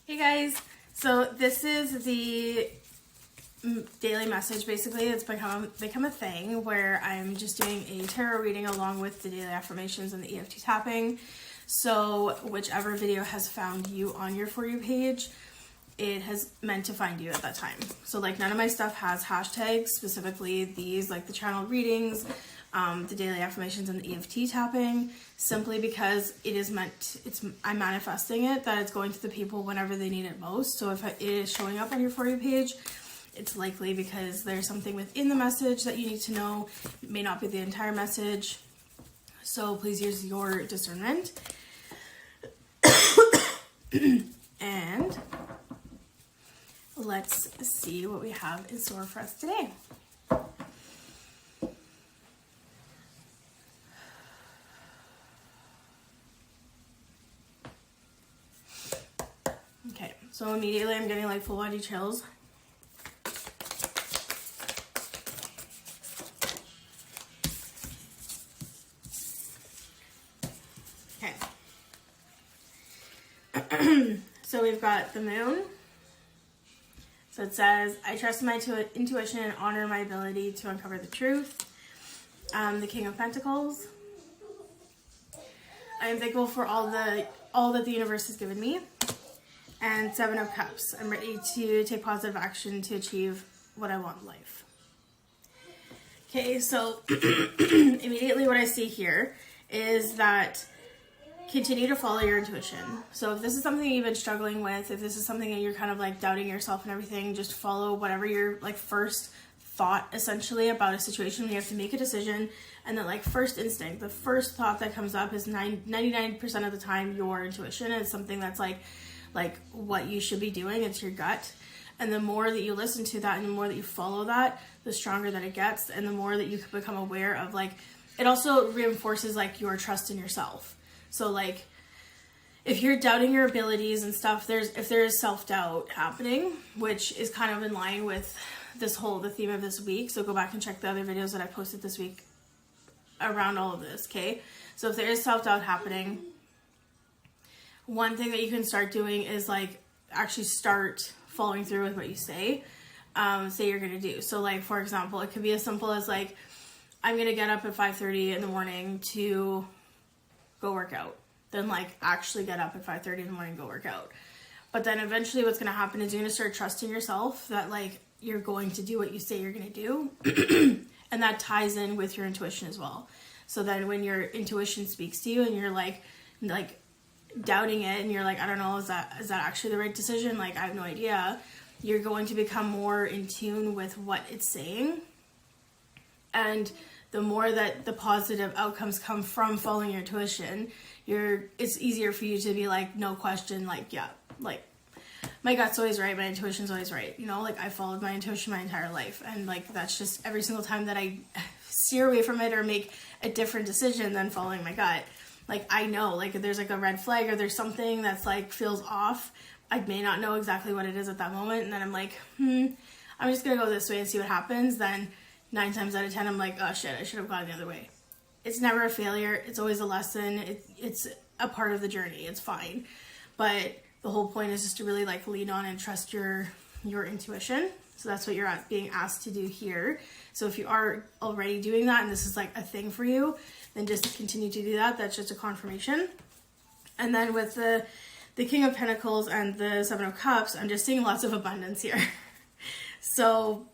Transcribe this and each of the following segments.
Hey guys, so this is the daily message. Basically, it's become a thing where I'm just doing a tarot reading along with the daily affirmations and the EFT tapping. So whichever video has found you on your For You page, it has meant to find you at that time. So like none of my stuff has hashtags, specifically these, like the channel readings, the daily affirmations and the EFT tapping, simply because I'm manifesting it, that it's going to the people whenever they need it most. So if it is showing up on your For You page, it's likely because there's something within the message that you need to know. It may not be the entire message. So please use your discernment. And let's see what we have in store for us today. Okay, so immediately I'm getting like full body chills. Okay. So we've got the moon. So it says, I trust my intuition and honor my ability to uncover the truth. The King of Pentacles. I am thankful for all that the universe has given me. And Seven of Cups. I'm ready to take positive action to achieve what I want in life. Okay, so immediately what I see here is that continue to follow your intuition. So if this is something you've been struggling with, if this is something that you're kind of like doubting yourself and everything, just follow whatever your like first thought essentially about a situation. You have to make a decision, and that like first instinct, the first thought that comes up is 99% of the time your intuition. It's something that's like what you should be doing. It's your gut. And the more that you listen to that and the more that you follow that, the stronger that it gets, and the more that you can become aware of, like, it also reinforces like your trust in yourself. So like if you're doubting your abilities and stuff, if there is self-doubt happening, which is kind of in line with the theme of this week. So go back and check the other videos that I posted this week around all of this. Okay. So if there is self-doubt happening, one thing that you can start doing is like actually start following through with what you say you're going to do. So like, for example, it could be as simple as like, I'm going to get up at 5:30 in the morning to go work out. Then like actually get up at 5:30 in the morning and go work out. But then eventually what's going to happen is you're going to start trusting yourself that like you're going to do what you say you're going to do. And that ties in with your intuition as well. So then when your intuition speaks to you and you're like doubting it and you're like, I don't know, is that actually the right decision? Like, I have no idea. You're going to become more in tune with what it's saying. And the more that the positive outcomes come from following your intuition, it's easier for you to be like, no question, like, yeah, like my gut's always right, my intuition's always right. You know, like I followed my intuition my entire life. And like, that's just every single time that I steer away from it or make a different decision than following my gut. Like, I know, like, if there's, like, a red flag or there's something that's, like, feels off, I may not know exactly what it is at that moment, and then I'm like, I'm just gonna go this way and see what happens. Then 9 times out of 10, I'm like, oh, shit, I should have gone the other way. It's never a failure. It's always a lesson. It's a part of the journey. It's fine. But the whole point is just to really, like, lean on and trust your intuition. So that's what you're being asked to do here. So if you are already doing that and this is, like, a thing for you, then just continue to do that. That's just a confirmation. And then with the King of Pentacles and the Seven of Cups, I'm just seeing lots of abundance here. So,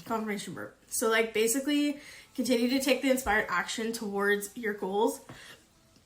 confirmation burp. So like basically continue to take the inspired action towards your goals,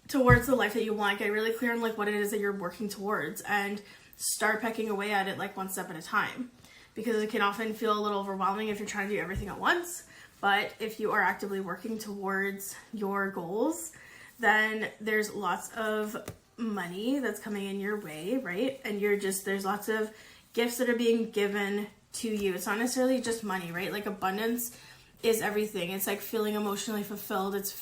towards the life that you want. Get really clear on like what it is that you're working towards and start pecking away at it like one step at a time. Because it can often feel a little overwhelming if you're trying to do everything at once. But if you are actively working towards your goals, then there's lots of money that's coming in your way, right? And there's lots of gifts that are being given to you. It's not necessarily just money, right? Like abundance is everything. It's like feeling emotionally fulfilled. It's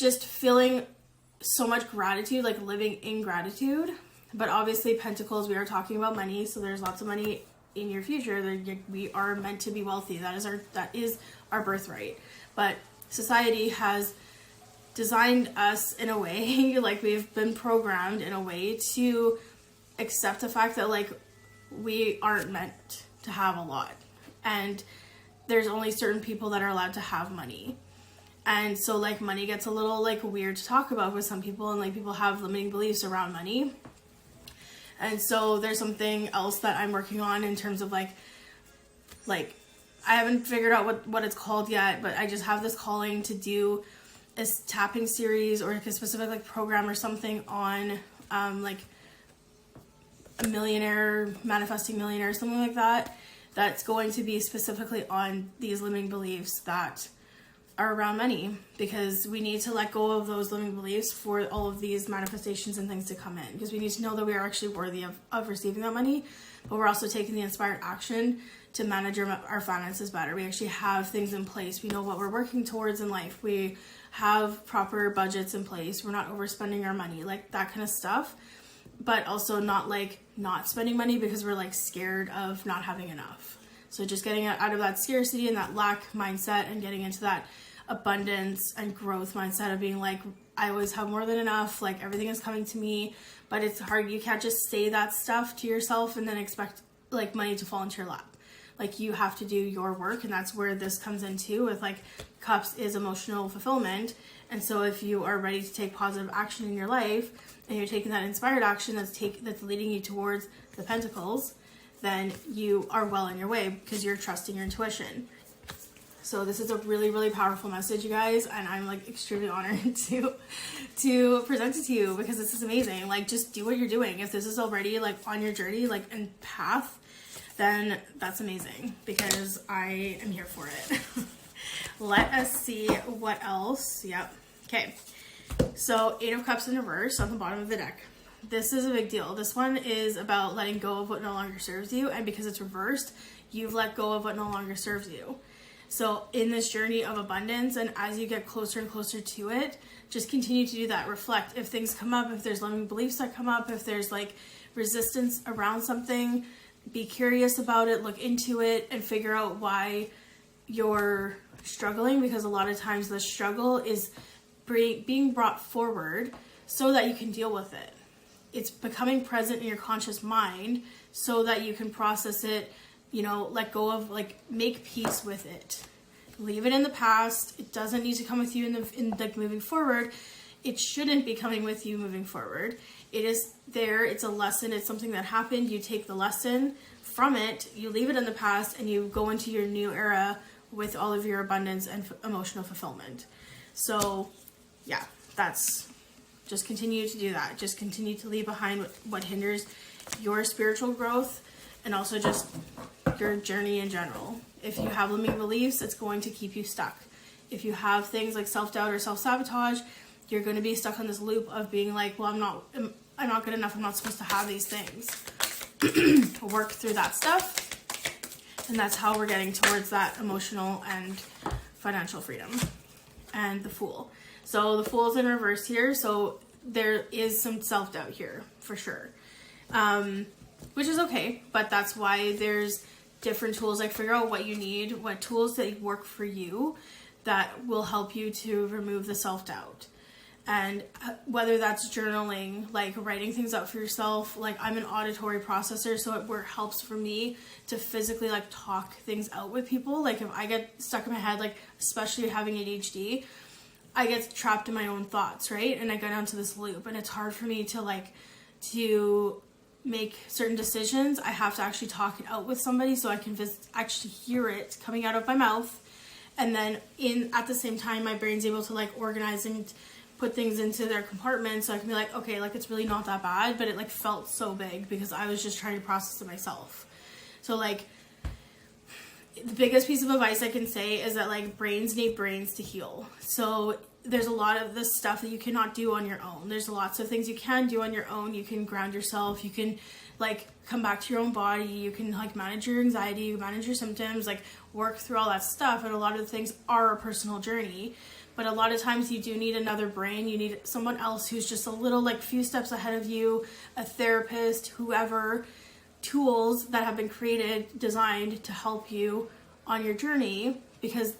just feeling so much gratitude, like living in gratitude. But obviously Pentacles, we are talking about money. So there's lots of money in your future. We are meant to be wealthy. That is our birthright. But society has designed us in a way, like we've been programmed in a way to accept the fact that like we aren't meant to have a lot, and there's only certain people that are allowed to have money. And so like money gets a little like weird to talk about with some people, and like people have limiting beliefs around money. And so there's something else that I'm working on in terms of like I haven't figured out what it's called yet, but I just have this calling to do a tapping series or like a specific like program or something on like a millionaire, manifesting millionaire, something like that, that's going to be specifically on these limiting beliefs that are around money, because we need to let go of those limiting beliefs for all of these manifestations and things to come in, because we need to know that we are actually worthy of receiving that money, but we're also taking the inspired action to manage our finances better. We actually have things in place. We know what we're working towards in life. We have proper budgets in place. We're not overspending our money, like that kind of stuff, but also not like not spending money because we're like scared of not having enough. So just getting out of that scarcity and that lack mindset and getting into that abundance and growth mindset of being like, I always have more than enough, like everything is coming to me. But it's hard. You can't just say that stuff to yourself and then expect like money to fall into your lap. Like you have to do your work, and that's where this comes into with like cups is emotional fulfillment. And so if you are ready to take positive action in your life and you're taking that inspired action that's leading you towards the pentacles, then you are well on your way because you're trusting your intuition. So this is a really, really powerful message, you guys, and I'm like extremely honored to present it to you, because this is amazing. Like just do what you're doing. If this is already like on your journey, like and path, then that's amazing, because I am here for it. Let us see what else. Yep. Okay. So 8 of Cups in reverse on the bottom of the deck. This is a big deal. This one is about letting go of what no longer serves you, and because it's reversed, you've let go of what no longer serves you. So in this journey of abundance, and as you get closer and closer to it, just continue to do that. Reflect if things come up, if there's limiting beliefs that come up, if there's like resistance around something, be curious about it, look into it, and figure out why you're struggling, because a lot of times the struggle is being brought forward so that you can deal with it. It's becoming present in your conscious mind so that you can process it, you know, let go of, like, make peace with it. Leave it in the past. It doesn't need to come with you in like moving forward. It shouldn't be coming with you moving forward. It is there. It's a lesson. It's something that happened. You take the lesson from it, you leave it in the past, and you go into your new era with all of your abundance and emotional fulfillment. So yeah, that's, just continue to do that. Just continue to leave behind what hinders your spiritual growth, and also just your journey in general. If you have limiting beliefs, it's going to keep you stuck. If you have things like self-doubt or self-sabotage, you're going to be stuck on this loop of being like, well, I'm not good enough. I'm not supposed to have these things. Work through that stuff. And that's how we're getting towards that emotional and financial freedom. And the Fool. So the Fool's in reverse here. So there is some self-doubt here for sure. Which is okay. But that's why there's different tools. Like figure out what you need, what tools that work for you that will help you to remove the self-doubt. And whether that's journaling, like writing things out for yourself, like I'm an auditory processor, so it helps for me to physically like talk things out with people. Like if I get stuck in my head, like especially having ADHD, I get trapped in my own thoughts, right? And I go down to this loop, and it's hard for me to make certain decisions. I have to actually talk it out with somebody so I can actually hear it coming out of my mouth. And then at the same time, my brain's able to like organize and put things into their compartment, so I can be like, okay, like it's really not that bad, but it like felt so big because I was just trying to process it myself. So like the biggest piece of advice I can say is that like brains need brains to heal. So there's a lot of this stuff that you cannot do on your own. There's lots of things you can do on your own. You can ground yourself. You can like come back to your own body. You can like manage your anxiety, manage your symptoms, like work through all that stuff. And a lot of the things are a personal journey. But a lot of times you do need another brain. You need someone else who's just a little like few steps ahead of you, a therapist, whoever, tools that have been designed to help you on your journey, because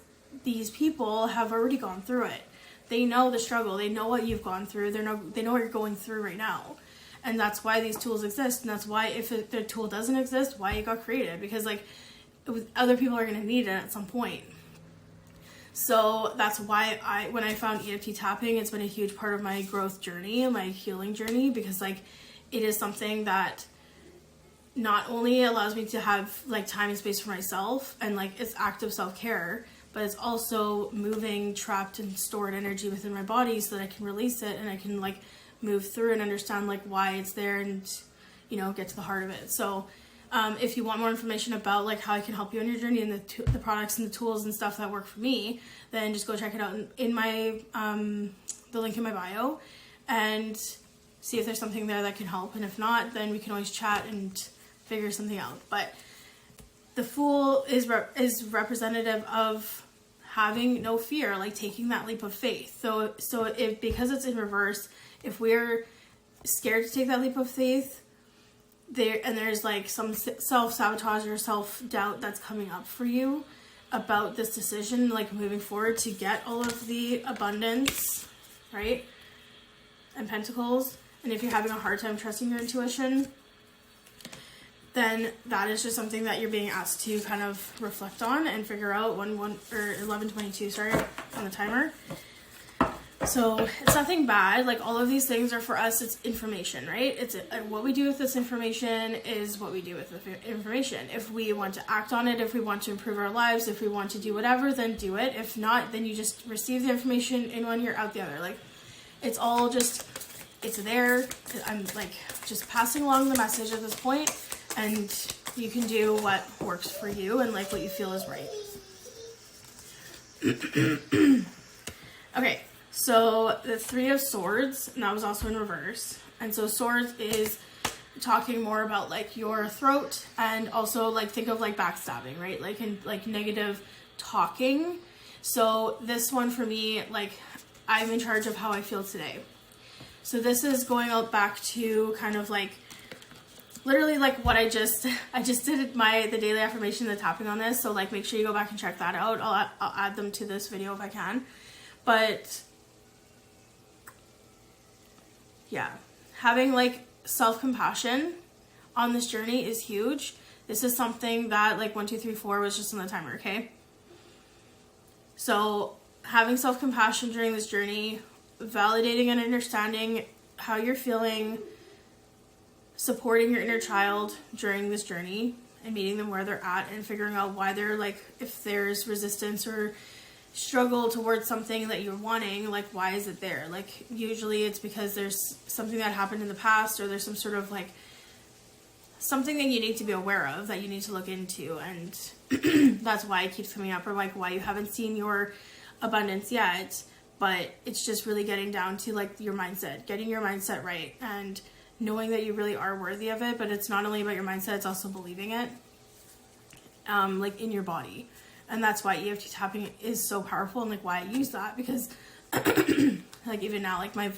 these people have already gone through it. they know the struggle. They know what you've gone through. They know what you're going through right now. And that's why these tools exist. And that's why if the tool doesn't exist, why it got created. Because like other people are going to need it at some point. So that's why when I found EFT tapping, it's been a huge part of my growth journey and my healing journey, because like it is something that not only allows me to have like time and space for myself and like it's active self-care, but it's also moving trapped and stored energy within my body so that I can release it and I can like move through and understand like why it's there and, you know, get to the heart of it. So if you want more information about like how I can help you on your journey and the products and the tools and stuff that work for me, then just go check it out in my the link in my bio and see if there's something there that can help. And if not, then we can always chat and figure something out. But the Fool is representative of having no fear, like taking that leap of faith. So if, because it's in reverse, if we're scared to take that leap of faith, there's like some self-sabotage or self-doubt that's coming up for you about this decision, like moving forward to get all of the abundance, right? And pentacles. And if you're having a hard time trusting your intuition, then that is just something that you're being asked to kind of reflect on and figure out 11:22, sorry, on the timer. So it's nothing bad. Like all of these things are for us. It's information, right? It's what we do with this information is what we do with the information. If we want to act on it, if we want to improve our lives, if we want to do whatever, then do it. If not, then you just receive the information in one ear, out the other. Like it's all just, it's there. I'm like just passing along the message at this point, and you can do what works for you and like what you feel is right. Okay. So the Three of Swords, and that was also in reverse. And so Swords is talking more about like your throat, and also like think of like backstabbing, right? Like in like negative talking. So this one for me, like I'm in charge of how I feel today. So this is going out back to kind of like literally like what I just did the daily affirmation, the tapping on this. So like make sure you go back and check that out. I'll add them to this video if I can. But yeah, having like self-compassion on this journey is huge. This is something that like 1, 2, 3, 4 was just on the timer, okay? So having self-compassion during this journey, validating and understanding how you're feeling, supporting your inner child during this journey and meeting them where they're at and figuring out why they're like, if there's resistance or struggle towards something that you're wanting, like why is it there? Like usually it's because there's something that happened in the past, or there's some sort of like something that you need to be aware of, that you need to look into, and that's why it keeps coming up, or like why you haven't seen your abundance yet. But it's just really getting down to like your mindset, getting your mindset right, and knowing that you really are worthy of it. But it's not only about your mindset, it's also believing it like in your body. And that's why EFT tapping is so powerful, and like why I use that, because like even now, like my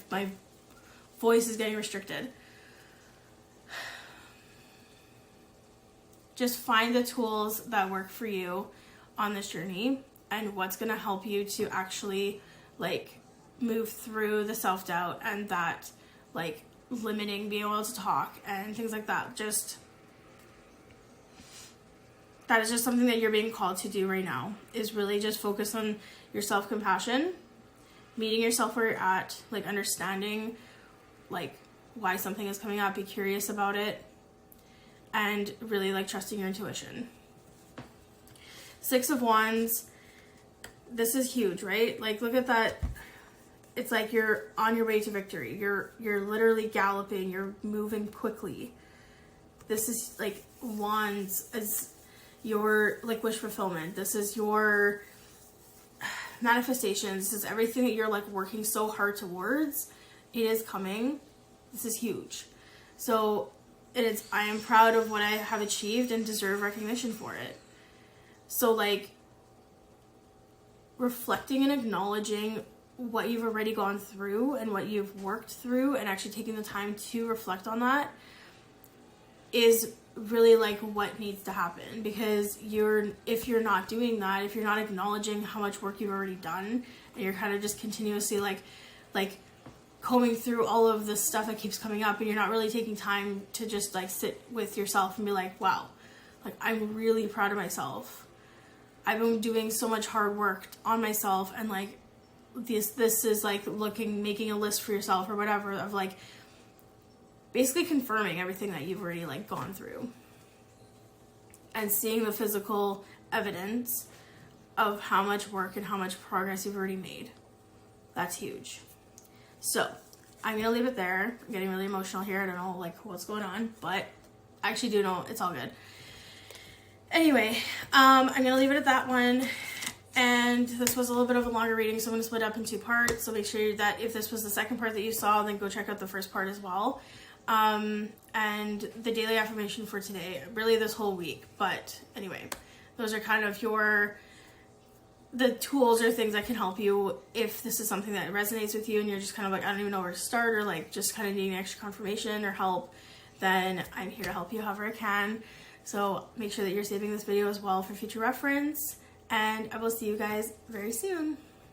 voice is getting restricted. Just find the tools that work for you on this journey, and what's going to help you to actually like move through the self-doubt and that like limiting being able to talk and things like that. That is just something that you're being called to do right now, is really just focus on your self-compassion, meeting yourself where you're at, like understanding like why something is coming up, be curious about it, and really like trusting your intuition. 6 of Wands, this is huge, right? Like look at that. It's like you're on your way to victory. You're literally galloping, you're moving quickly. This is like Wands as your like wish fulfillment. This is your manifestations. This is everything that you're like working so hard towards. It is coming. This is huge. So I am proud of what I have achieved and deserve recognition for it. So like reflecting and acknowledging what you've already gone through and what you've worked through, and actually taking the time to reflect on that is really like what needs to happen. Because if you're not doing that, if you're not acknowledging how much work you've already done and you're kind of just continuously like combing through all of the stuff that keeps coming up, and you're not really taking time to just like sit with yourself and be like, wow, like I'm really proud of myself. I've been doing so much hard work on myself, and like this is like making a list for yourself or whatever of like basically confirming everything that you've already like gone through and seeing the physical evidence of how much work and how much progress you've already made. That's huge. So I'm gonna leave it there. I'm getting really emotional here. I don't know like what's going on, but I actually do know it's all good. Anyway, I'm gonna leave it at that one. And this was a little bit of a longer reading, so I'm gonna split it up in 2 parts. So make sure that if this was the second part that you saw, then go check out the first part as well. And the daily affirmation for today, really this whole week. But anyway, those are kind of the tools or things that can help you if this is something that resonates with you and you're just kind of like, I don't even know where to start, or like just kind of needing extra confirmation or help, then I'm here to help you however I can. So make sure that you're saving this video as well for future reference, and I will see you guys very soon.